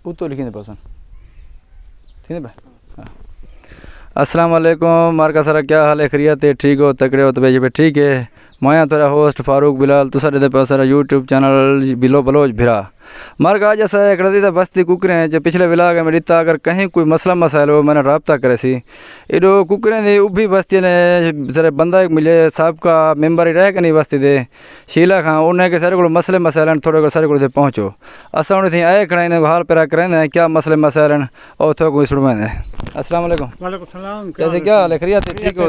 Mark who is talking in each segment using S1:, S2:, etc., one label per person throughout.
S1: तो लिखी दे पर्सन ठीक है भाई। अस्सलाम वालेकुम मार्का सारा क्या हाल है, खैरियत है, ठीक हो, तकड़े हो तो भाई ठीक है। मैं थोड़ा होस्ट फारूक बिलाल तुसा दे पे सारा यूट्यूब चैनल बिलो बलोच भिरा मार्ग आज ऐसा एक रदी बस्ती कुकरें हैं जो पिछले विलाग में रिता अगर कहीं कोई मसला मसाइल हो मैंने रब्ता करे सी इडो कुकरें दे उभी बस्ती ने जरा बंदा मिले साहब का मेंबर ही रह के नहीं बस्ती दे शीला खां उन्हें के सारे को मसले मसाइल थोड़े को सारे को पहुँचो असा उन्हें थी आए खड़े हाल पैरा करें क्या मसले मसाइल और थोड़ा कोई सुनवाएं। अस्सलाम वालेकुम।
S2: वालेकुम सलाम।
S1: कैसे क्या हाल है, खैरियत है, ठीक हो,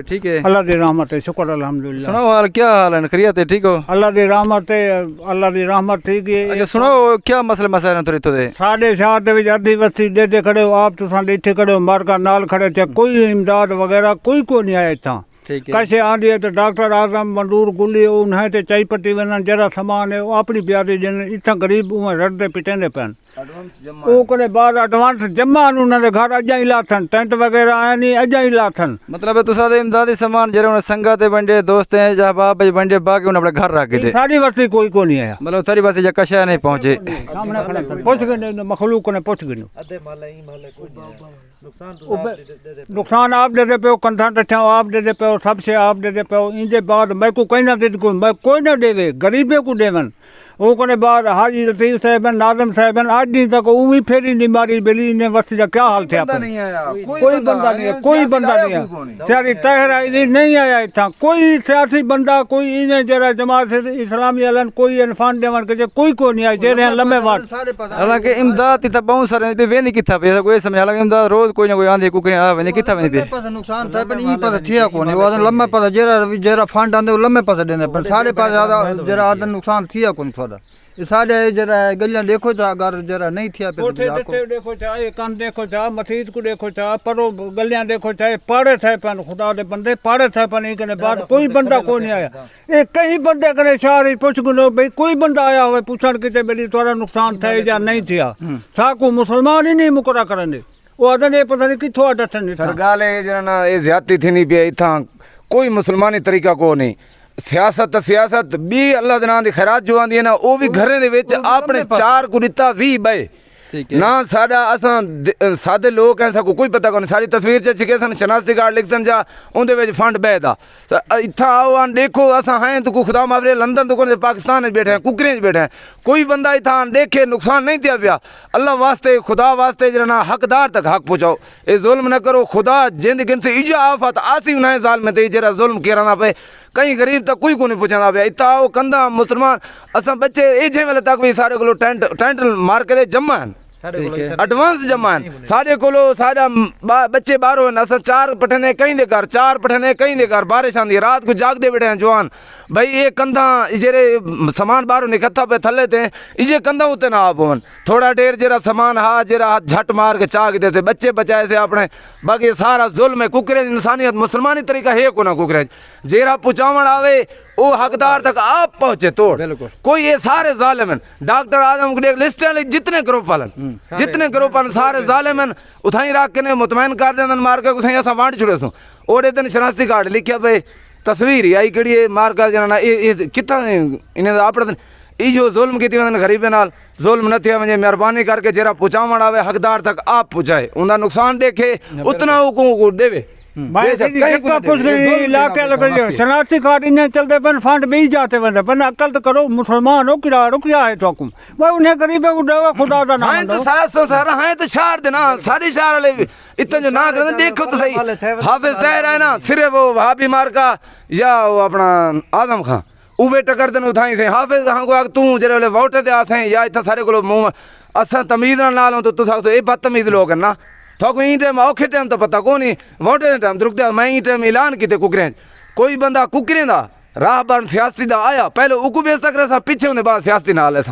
S1: ठीक है,
S2: अल्लाह दी रहमत है, शुक्र अल्हम्दुलिल्लाह।
S1: सुनाओ हाल क्या हाल है, खैरियत है, ठीक हो,
S2: अल्लाह दी रहमत है, अल्लाह दी रहमत ठीक है।
S1: अच्छा सुनाओ क्या मसले मसाइल हैं थोड़े थोड़े।
S2: साढ़े शहर दे विच अद्धी बस्ती दे खड़े हो आप तुसां इत्थे खड़े हो मार्का नाल खड़े थे कोई इमदाद वगैरह कोई को नहीं आया इत्थां कैसे आंदी है तो डॉक्टर आजम मंदूर गुली उन्हें तो चाई पट्टी वञनि जरा सामान है वो अपनी ब्यादी ॾियनि इत्थां गरीब उहे रड़दे पिटंदे पिन वो करे बाद एडवांस जमा उन्होंने घर अजा ही लाथन टेंट वगैरह आया नहीं अजा ही लाथन
S1: मतलब तुसा दे इमदादी सामान जरे उन्हें संगत बंडे दोस्त हैं जहां बाप बंडे बाकी उन्हें अपने घर रख दे
S2: सारी बस्ती कोई को नहीं आया मतलब
S1: सारी बस्ती जब कशा नहीं पहुंचे
S2: सामने खड़े पूछ गए मखलूक ने पूछ गए नुकसान आप दे पे कंधा टठा आप दे पे सब से आप दे पे इंजे बाद मैं को कहीं ना दे कोई ना देवे गरीबे को देवन वो करे बाद हाजी लतीफ़ साहब नाज़िम साहब आज दिन तक उही फेरी नहीं मारी बेली ने वस्त का क्या हाल थे कोई बंदा नहीं है कोई बंदा नहीं है सारी तहरा नहीं आया इतना कोई सियासी बंदा कोई इन्हें जरा जमात इस्लामी अलन कोई इनफान देवन के कोई को नहीं आया जे लंबे वाट
S1: हालांकि इमदाद ती बहुत सारे पे वे नहीं किथा पे कोई समझ हालांकि इमदाद रोज कोई ना कोई आंधी कुकरे आ वे किथा वे पे
S3: नुकसान था पर ई पता थिया कोने वो लंबे पता जरा फंड आंदे लंबे पता देने पर सारे पास जरा आदन नुकसान थिया कोने ये सारे जरा गलियां देखो जा अगर जरा नहीं थिया पे
S2: देखो चाहे कान देखो चाहे मस्जिद को देखो चाहे परो गलियां देखो चाहे पाड़े थे पन खुदा दे बंदे पाड़े थे पन इकने बाद कोई बंदा को नहीं आया ए कई बंदे करे शहर पूछ गनो भाई कोई बंदा आया होवे पूछण किते बेली तोरा नुकसान थे या नहीं थिया साकू मुसलमान ही नहीं मुकरा करने वो अदने पता नहीं किथो अडथन
S4: सर गाल है जना ए ज्यादती थी नहीं पे इथा कोई मुसलमानी तरीका को नहीं सियासत भी अल्लाह दे नाम दी खैरात जो आंदी है ना वो भी घरें दे विच अपने चार को दिता 20 बे ना साडा असां सादे लोग हैं सबको कोई पता कोनी सारी तस्वीर च छिके सन शनाख्ती कार्ड लिखसन जा उनदे विच फंड बैदा इत्था आओ आन देखो असां हैं तो खुदा मावरे लंदन तो कोने पाकिस्तान में बैठे हैं कुकरें में बैठे हैं कोई बंदा इत्था देखे नुकसान नहीं दिया पिया अल्लाह वास्ते खुदा वास्ते जना हकदार तक हक पहुंचाओ ये जुल्म न करो खुदा जिंद गिन से इजा आफत आसी उन्हें ज़ालिम ते जरा जुल्म केरना पे कहीं गरीब तक कोई को नहीं पुछंदा पिया इत्था आओ कंदा मुसलमान असां बच्चे एजे वेले तक भी सारे को टेंट मार के जमा एडवांस जमा सारे को सारा बच्चे बारो असां चार पठने कहीं दे घर चार पठने कहीं दे घर बारिश आंदी रात को जागदे बैठे हैं जवान भाई ये कंधा जेरे सामान बारो निकथा पे थले थे इजे कंधा उते ना आवन थोड़ा देर जरा सामान हा जरा झट मार के चाग देते बच्चे बचाए से अपने बाकी सारा जुल्म है कुकरे इंसानियत मुसलमानी तरीका है को ना कुकरे जेरा पुचावण आवे वो हकदार तक आप पहुंचे तोड़ कोई ये सारे जालिम हैं डॉक्टर आजम को लिस्ट जितने ग्रुप पालन सारे जालिम हैं उठाई रख के मुतमैन कर दें मार के उठाई असा वांट छुड़े सो ओडे दिन शनाख्ती कार्ड लिखिया पे तस्वीर ही आई कड़ी मार कर जना कितना इन्हें अपने ई जो जुल्म की गरीबे नाल जुल्म न थिया वजे मेहरबानी करके जरा पुचावण आवे हकदार तक आप पुचाए उनका नुकसान देखे उतना को देवे
S2: शनाख्ती कार्ड इन्हें चलते पन फंड भी जाते बंदे पन अकल तो करो मुसलमान हो किरा रुकिया है तो भाई उन्हें गरीबे को देवा खुदा दा नाम
S4: तो साथ सारा है तो शहर देना सारी शहर वाले इतना जो ना करते देखो तो सही हाफिज तहर है ना सिर्फ वो वहाबी मार का या वो अपना आजम खां उवे टकर दिन उठाई से हाफिज खां को तू जरे वोट दे आसे या इतना सारे को मुंह असा तमीज नाल तो तुसा ये बदतमीज लोग हैं ना थोको ई टाइम औखे टाइम तो पता को नहीं वोटे टाइम रुकते मैं ई टाइम ऐलान किते कुकरें कोई बंदा कुकरें दा राह बन सियासी दा आया पहले उकू बेच सक रहा पीछे होने बाद सियासी नाल है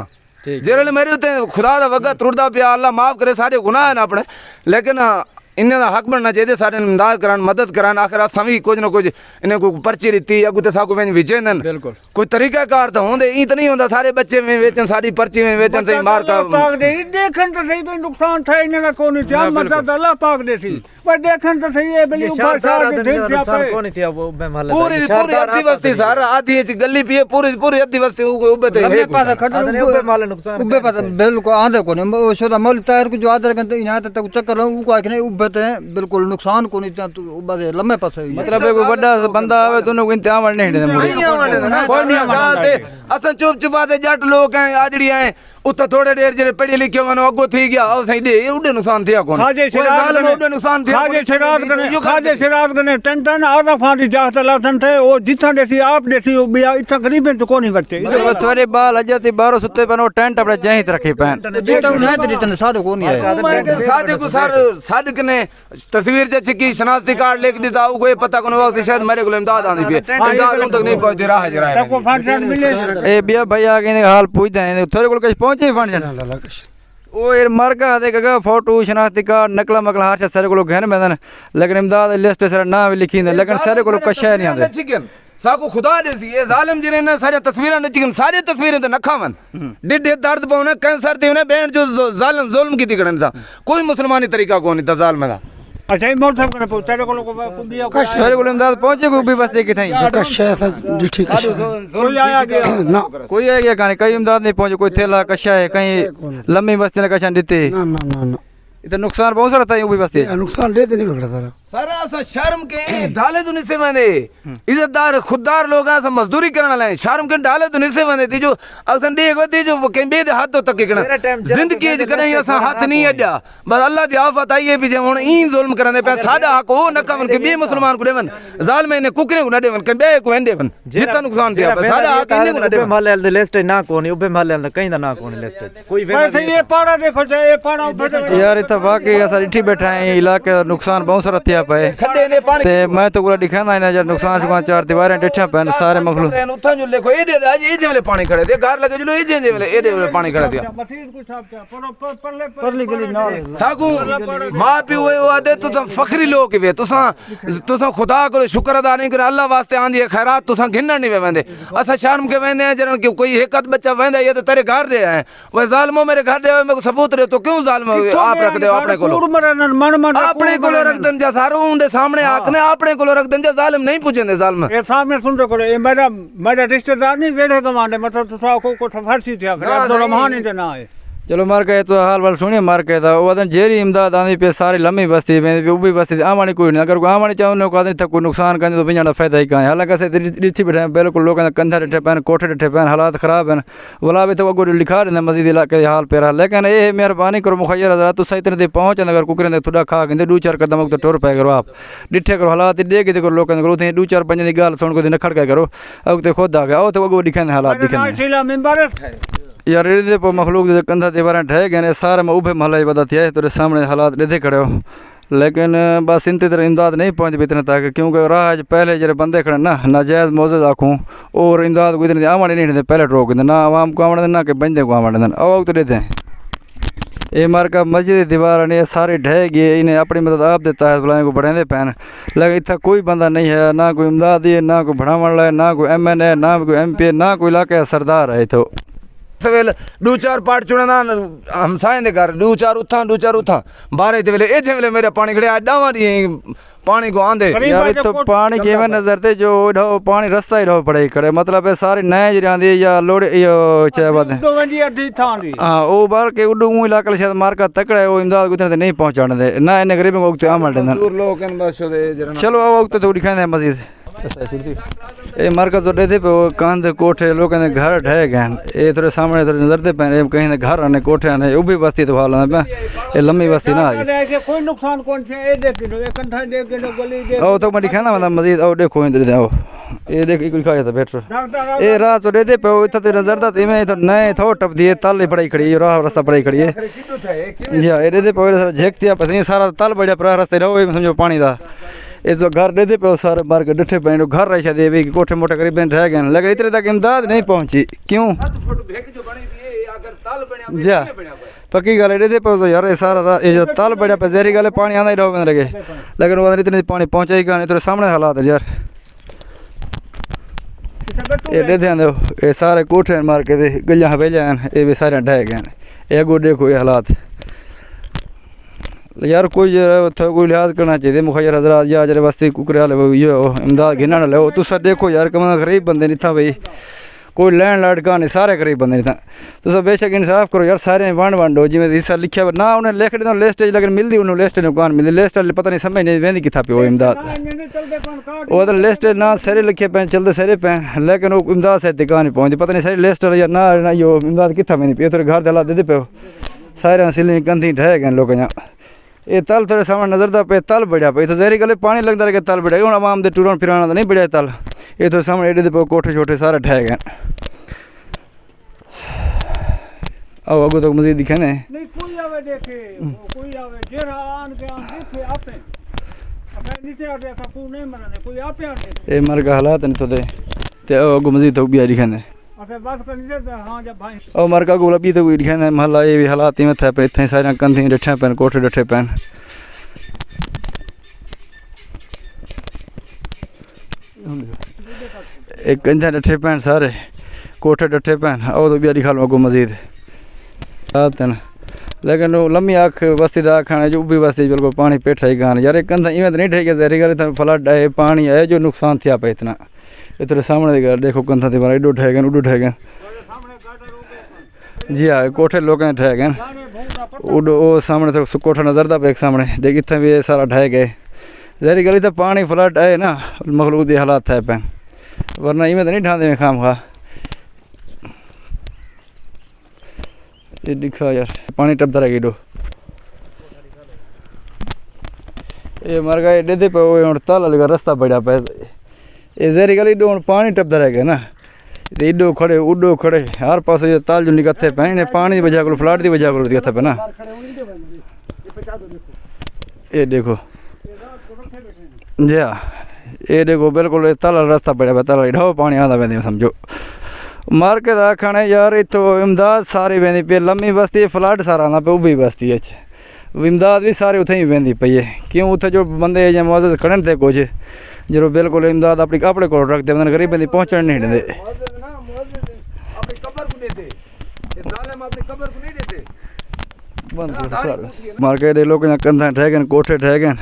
S4: जेरे मेरे उत्ते खुदा दा वगा तुरदा पिया अल्लाह माफ़ करे सारे गुनाह है ना अपने लेकिन इन्हें दा हक बनना चाहिए सारे इमदाद करान मदद करान आखिर असां भी कुछ ना कुछ इन्हें को पर्ची दित्ती अगू ते साकू वें विचेंदन
S1: बिल्कुल
S4: कोई तरीकाकार तो होंदे ई तो नहीं होंदा सारे बच्चे में वेचन सारी पर्ची में वेचन ते मार का
S2: पाक दे देखन तो सही भाई नुकसान था इन्हें ना कोनी था मतलब अल्लाह पाक दे सी पर देखन तो सही है बली ऊपर सार के ठीक
S5: नुकसान
S2: से
S5: कोनी थिया वो बे महल
S4: पूरी पूरी अद्धी बस्ती सारा आधी गली पी पूरी पूरी अद्धी बस्ती उबे ते
S3: लम्बे पासे खड़े
S5: उबे महल नुकसान
S3: उबे पासे बिल्कुल आंधे कोनी वो शोदा मोल टायर को जो आदर करते यहाँ तक चक्कर उ को आखने उबे ते बिल्कुल नुकसान कोनी तू उबे लम्बे पासे
S1: मतलब है कोई बड़ा बंदा आवे तो उन्हें इंतजाम नहीं देने मुड़े
S4: कोई नहीं गालते असां चुप चुपाते जट लोग हैं आजड़ी हैं उत थोड़े देर जे पढ़े लिखे वन अगो थी गया ओ सही दे उडे नुकसान थिया कोन
S2: खाजे शराब
S4: उडे नुकसान थिया
S2: खाजे शराब कने टन टन आधा फांदी जात लाथन थे ओ जिथा देसी आप देसी बिया इतना गरीब तो कोनी बच्चे
S1: जो तोरे बाल अजती बारो सुते पनो टेंट अपने जहीं रखे पैन
S3: जितना उन्हें तो जितने साधु कोनी है
S4: सादे को सर सादक ने तस्वीर जे छिकी शनाख्ती कार्ड लिख दिता कोई पता कोन वक्त शायद मेरे को इमदाद आंदी पे इमदाद उन तक नहीं पहुंचे राह जरा
S2: को फंक्शन मिले
S1: ए बिया भैया के हाल पूछदे हैं थोड़े को पहुंचे फंक्शन ओ यार मरगा देगा फोटो शनाख्ती कार्ड नकला मकला हर सारे को घेन में लेकिन इमदाद लिस्ट सर नाम लिखी लेकिन सारे को कशा नहीं आंदे
S4: साको खुदा देसी ये जालिम जिने ना सारी तस्वीरें न चिकन सारी तस्वीरें तो नखावन डिड दर्द पाउने कैंसर दी ने बैंड जो जालिम जुल्म की दिखण था कोई मुसलमानी तरीका को नहीं था जालिम का
S2: अच्छा मोर सब करे तेरे को दिया
S1: सारे को इमदाद पहुंचे को भी बस्ती की थई
S6: कशा था डिठी कशा
S2: कोई आया गया
S6: ना
S1: कोई आ गया कहानी कई इमदाद नहीं पहुंचे कोई थैला कशा है कहीं लंबी बस्ती ने कशा देते
S6: ना ना ना ना
S1: इतना नुकसान बहुत सारा था वो भी बस्ती
S6: नुकसान देते नहीं बिगड़ा सारा
S4: सारा असा शर्म के ढाले तो निसे वंदे इज्जतदार खुददार लोग असा मजदूरी करन लाए शर्म के ढाले तो निसे वंदे ती जो असन देख वती जो के बेद हाथ तो तक कण जिंदगी ज कने असा हाथ नहीं अड्या बस अल्लाह दी आफत आई है भी जे हुन ई जुल्म करने पे साडा हक ओ न कवन के बे मुसलमान को देवन जालिम ने कुकरे को न देवन के बे को देवन जितना नुकसान दिया साडा हक इन को न
S5: उबे
S4: देवन
S5: महल दे लिस्ट ना कोनी उबे महल कहीं दा ना कोनी लिस्ट कोई
S2: वैसे ये पाड़ा देखो चाहे ये पाड़ा
S1: यार इतना वाकई असा इठी बैठा है इलाके नुकसान बहुत सारा थिया पे
S4: खड्डे ने पानी
S1: ते मैं तो पूरा दिखाना है जब नुकसान शुका चार दीवारें डिठा पैन सारे मखलूक
S4: उथा जो देखो ए दे आज ए जेले पानी खड़े थे घर लगे जो ए जे वेले ए दे वेले पानी खड़े थे
S2: मसीद को छाप क्या
S3: परली गली ना
S4: सागू मां पियो वो आदे तुसा फखरी लोग वे तुसा खुदा को शुक्र अदा नहीं करे अल्लाह वास्ते आंदी है खैरात तुसा घिन्ना नहीं वेंदे असा शर्म के वेंदे जरन कि कोई एक आध बच्चा वेंदा ये तो तेरे घर दे है वो जालिमो मेरे घर दे मेरे को सबूत दे तो क्यों जालिम आप रख दे अपने को अपने को रख दन जा सारो उनके सामने आकने अपने को रख दन जा जालिम नहीं पूछेंदे जालिम
S2: ये सामने सुन दो ये मेरा रिश्तेदार नहीं वेड़े कमांडे मतलब तो को फर्सी थी तो रमान ही ना है
S1: चलो मार के तो हाल वाल सुनिए मार के था वो आदन जेरी इमदाद आंदी पे सारी लम्बी बस्ती में उबी बस्ती आमानी कोई नहीं अगर आमानी चाहो को आदमी तक कोई नुकसान करने तो बिना फायदा ही कहां हालांकि से रिची बैठे बिल्कुल लोग कंधा डटे पैन कोठे डटे पैन हालात खराब हैं बोला भी तो अगो लिखा रहे मस्जिद इलाके हाल पेरा लेकिन ये मेहरबानी करो मुखैर हजरा तो सही तरह पहुंच अगर कुकरे थोड़ा खा के दो चार कदम तो टुर पाए करो आप डिठे करो हालात देख करो लोग करो दो चार पंज की गाल सुन को न खड़का करो अब तो खुद आ गया आओ तो अगो दिखाने हालात दिखाने यार ये मखलूक कंधा दीवार ढह गए सारे में उभे महल बदा थे तो सामने हालात ॾिठे खड़े हो लेकिन बस इन तरह इमदाद नहीं पहुँच भी इतने तक क्योंकि राह पहले जरे बंदे खड़े ना नाजायज़ मोज़ आखूँ और इमदाद को इतने आमने नहीं देते पहले रोक दें ना आवाम को आमने ना कि बंदे को आमने दें अब तो देते हैं ये मार का मस्जिद दीवार ने सारी ढह गई इन्हें अपनी मदद आप देता है बुलाए को बढ़ाते पैन लेकिन इतना कोई बंदा नहीं है ना कोई इमदाद है ना कोई बढ़ावन है ना कोई MN है ना कोई MP ना कोई इलाके सरदार है तो
S4: सवेल दो चार पार्ट चुना हमसाए दे घर दो चार उठा बारह ते वेले ए जे वेले मेरे पानी खड़े डावा दी पानी को आंदे
S1: यार तो पानी के में नजर ते जो ढो पानी रास्ता ही ढो पड़े खड़े मतलब है सारे नए जरांदी या लोड यो चाहे बात है हां ओ बार के उडू इलाका शायद मार का तकड़ा है वो इमदाद को नहीं पहुंचाने दे ना इन गरीब को वक्त आमल देना
S4: दूर लोग कन बस
S1: चलो वो वक्त तो दिखाने है मस्जिद ए मरकज तो देते पे वो कांध कोठे लोग घर ढह गए ये थोड़े सामने थोड़े नजर दे पे कहीं घर आने कोठे आने वो भी बस्ती तो हाल पे ये लंबी बस्ती ना आई
S2: कोई नुकसान कौन से ए देख लो ये कंधा देख लो गली देख
S1: ओ तो मैं दिखाना मतलब मस्जिद ओ देखो इधर आओ ये देख इको दिखाया था बैठ ए रात तो देते पे इतना तो नजर दा इमे तो नए थो टप दिए ताले पड़ाई खड़ी है राह रास्ता पड़ाई खड़ी है जी हां ए देते पे झेकतिया पसनी सारा ताल बढ़िया प्रा रास्ते रहो समझो पानी दा ये तो घर देते पे सारे मार के डिठे पे घर रह शायद कोठे मोटे करीब रह गए लेकिन इतने तक इमदाद नहीं पहुंची क्यों जा पक्की गल एडे पे तो यार ये सारा ये जो तल बड़ा पे जहरी गल पानी आंदा ही रहो लगे लेकिन वो इतने पानी पहुंचा ही कहां तेरे सामने हालात है यार एडे ध्यान दो ये सारे कोठे मार के दे गलियां हवेलियां हैं ये भी सारे ढह गए हैं ये गो देखो ये हालात यार कोई उथे कोई लिहाज करना चाहिए मुखिया हजरात या जरे बस्ती कुकरे वाले ये इमदाद गिनना ना लो तुस देखो यार कम गरीब बंदे नहीं था भाई कोई लैंड लैंड का नहीं सारे गरीब बंदे नहीं था तुस बेशक इंसाफ करो यार सारे वंडो जिमें हिस्सा लिखा ना उन्हें लिख देना लिस्ट लेकिन मिलती उन्होंने लिस्ट कौन मिलती लिस्ट पता नहीं समझ नहीं वेंदी किथा पे इमदाद वो तो लिस्ट ना सारे लिखे पे चलते सारे पे लेकिन वो इमदाद से कहाँ नहीं पहुँचती पता नहीं सारी लिस्ट या ना यो इमदाद किथा वेंदी पे थोड़े घर दला दे पे सारे सिले कंधी ढह गए लोग यहाँ ये तल थोड़े सामने नजरदा पे तल बढ़िया पे तो जहरी गले पानी लगता रहे तल बढ़िया हूँ आवाम दे टूरन फिराना तो नहीं बढ़िया तल ये तो सामने एडे पे कोठे छोटे सारे ढह गए आओ अगो तक मजीद दिखे ने
S2: नहीं कोई आवे देखे कोई आवे जेरा आन के आन देखे आपे अब नीचे आ देखा को नहीं मरने कोई आपे आने
S1: ये मर का हालात नहीं तो दे ते अगो मजीद तो भी दिखे ने
S2: अच्छा बात कर नीचे हां जब भाई
S1: ओ मर का गोला भी तो भी दिखे ने महला ये भी हालात में था पे इतने सारे कंधी डठे पेन कोठे डठे पेन एक कंधा डठे पेन सारे कोठे डठे पेन ओ तो भी दिखा लो अगो मजीद लेकिन वो लम्बी आँख बस्ती दा खाने जो भी बस्ती बिल्कुल पानी पेठा ही गान यार कंधा इवें तो नहीं ठेके जहरी गल फ्लड आए पानी आए जो नुकसान थिया पे इतना इतने सामने की गल देखो कंधा ते एडो ठह गए उडो ठह गए जी हाँ कोठे लोग ठह गए उडो वो सामने तो कोठा नजरदा पे एक सामने देख इतने भी सारा ढह गए जहरी गली तो पानी फ्लड आए ना मखलूक के हालात थे पे वरना इवें तो नहीं ढांदे में खाम खा ये दिखा यार पानी टपता रह गई ये मर गए एडे दे पे तल वाले रास्ता बढ़िया पे ये जहरी गली डो पानी टपता रह गया ना इडो खड़े उडो खड़े हर पास ये ताल जो निकलते पे इन्हें पानी की वजह को फ्लड की वजह को दिखता पे ना ये देखो जी हाँ ये देखो बिल्कुल तल वाला रास्ता बढ़िया पे तल ढो पानी आता पे समझो मार के खाने यार इतो इमदाद सारी वेंदी पे लम्मी बस्ती फ्लड सारा आंदा पे उभी बस्ती इमदाद भी सारे उत्थे ही वेंदी पई है क्यों उत्थे जो बंदे या मौजूद खड़न थे कुछ जो बिल्कुल इमदाद अपनी अपने को रखते बंदे गरीब बंदी पहुँचने नहीं देते मार के लोग कंधा ठह गए कोठे ठह गए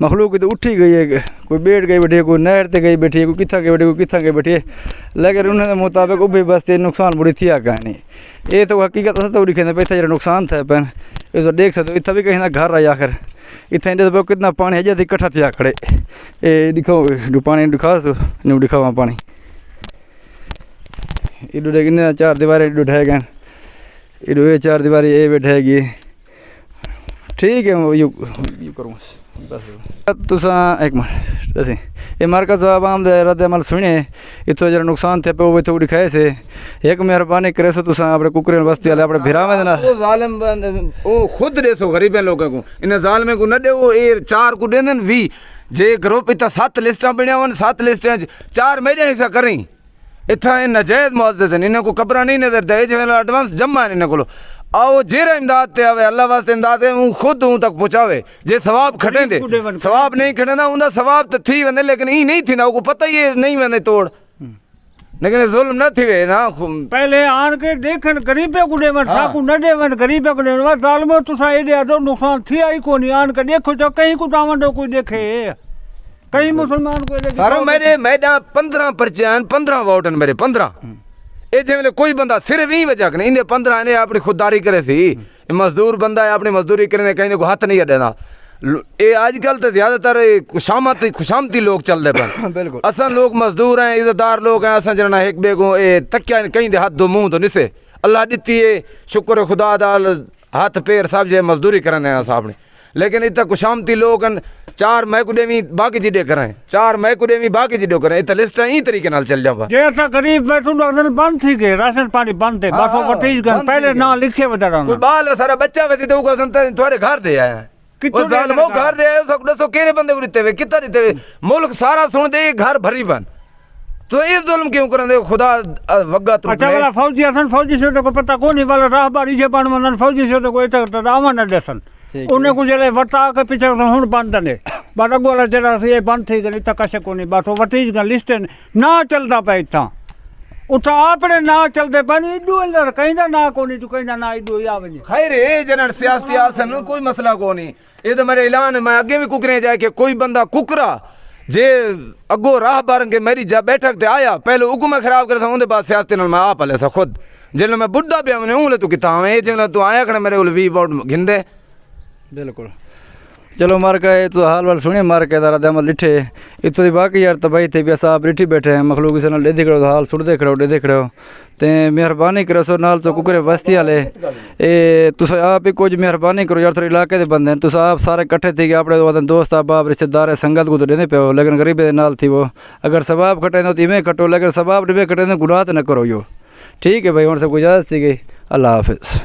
S1: मखलूक की तो उठी गई है कोई बैठ गई बैठी है कोई नहर ते गई बैठी है कोई कितना गई बैठी कोई कितना गई बैठी है लेकिन उन्होंने मुताबिक उभी बस्ती नुकसान बुरी थी कहानी ये तो हकीकत अस तो दिखे पे इतना जो नुकसान थे पैन ये तो देख सकते हो इतना भी कहीं ना घर रहा आखिर इतने तो कितना पानी है जैसे इकट्ठा थिया खड़े ये दिखाओ पानी दिखा तो नहीं दिखाओ पानी इडो देख चार दीवारें इडो ढह गए इडो ये चार दीवारें ये बैठेगी ठीक है यू करूँ बस तुसा एक मिनट असी ये मरकज आवाम दे रद्द अमल सुने इतो जरा नुकसान थे पे वो तो दिखाए से एक मेहरबानी करे सो तुसा अपने कुकरे बस्ती वाले अपने भिरावे देना
S4: वो जालिम ओ खुद देसो गरीब लोगों को इन जालिम को न दे वो ए चार को देन वी जे ग्रुप इता 7 लिस्टा बणिया वन 7 लिस्टा 4 महीने हिस्सा करें इतना नजायज मुआवजे थे इन्हें को कब्र नहीं नजर दे जो एडवांस जमा है इन्हें को आओ जेरा इमदाद ते आवे अल्लाह वास्ते इमदाद है हूँ खुद हूँ तक पहुँचावे जे सवाब खटे दे सवाब नहीं खटे ना उनका सवाब तो थी वने लेकिन ई नहीं थी ना को पता ही नहीं वने तोड़ लेकिन जुल्म न थी वे ना
S2: पहले आन के देखन गरीबे को देवन साकू न देवन गरीबे को देवन जालिमो तुसा एडे आदो नुकसान थी आई कोनी आन के देखो तो कहीं को तावन दो कोई देखे कई मुसलमान को
S4: सारो मेरे मैडा 15 पर्चे 15 वोट मेरे 15 ये जे कोई बंदा सिर्फ ही वजह नहीं इन्हें 15 ने अपनी खुददारी करे सी मजदूर बंदा है अपनी मजदूरी करने कहीं को हाथ नहीं अडेना ये आजकल तो ज्यादातर खुशामती लोग चल रहे पर
S1: बिल्कुल
S4: असा लोग मजदूर हैं इज्जतदार लोग हैं असा जना एक बेगो ये तकिया कहीं दे हाथ दो मुंह तो निसे अल्लाह दी है शुक्र खुदा दाल हाथ पैर सब जे मजदूरी करने हैं असा अपनी लेकिन इतना खुशामती लोग 4 मई को देवी बाकी जिडे करें 4 मई को देवी बाकी जिडो करें इतना लिस्ट ई तरीके नाल चल जावा
S2: जैसा गरीब मैं तुम अगर बंद थी गए राशन पानी बंद थे बस वो 30 घंटे पहले ना लिखे बता रहा
S4: कोई बाल सारा बच्चा वैसे तो को संता तुम्हारे घर दे आया
S2: कितने
S4: जालिमो घर दे आयो सब दसो केरे बंदे को रिते वे कितना रिते वे मुल्क सारा सुन दे घर भरी बन तो ये जुल्म क्यों करंदे खुदा वग्गा तुम
S2: अच्छा वाला फौजी असन फौजी से तो को पता कोनी वाला राहबारी जे बन मन फौजी से तो कोई तक आवा न देसन
S1: ठीक
S2: उन्हें को जले वर्ता के पीछे हुन बंद ने बाद अगोला जरा ये बंद थी गई तक कसे कोनी बात वटीज का लिस्ट ना चलदा पे इथा उठा आपने ना चलते पानी इडू अंदर कहीं ना कोनी तू कहीं ना इडू या वने
S4: खैर ए जनन सियासी आसन कोई मसला कोनी ये तो मेरे ऐलान मैं आगे भी कुकरे जाए कि कोई बंदा कुकरा जे अगो राह बारन के मेरी जा बैठक ते आया पहले हुकुम खराब कर उनके बाद सियासत मैं आप ले सा खुद जिले मैं बुढ़ा पे मैंने ऊले तू किता है जिले तू आया खड़े मेरे उल 20 वोट गिंदे
S1: बिल्कुल चलो मार का ये तो हाल वाल सुनिए मार के दारा दमल लिठे इतो दी बाकी यार तबाही थे भी साहब लिठी बैठे हैं मखलूक से ले देख रहे हाल सुन देख रहे हो ते मेहरबानी करो सो नाल तो कुकरे बस्ती वाले ए तुस आप ही कुछ मेहरबानी करो यार थोड़े इलाके दे बंदे तुस आप सारे इकट्ठे थी अपने वतन दोस्त आप रिश्तेदार रिश्तेदार संगत को तो देने पे हो लेकिन गरीबे दे नाल थी वो अगर सबाब खटे तो इवें खटो लेकिन सबाब डिबे खटे तो गुनाह तो न करो यो ठीक है भाई हुण सब गुजारिश थी गई अल्लाह हाफिज़।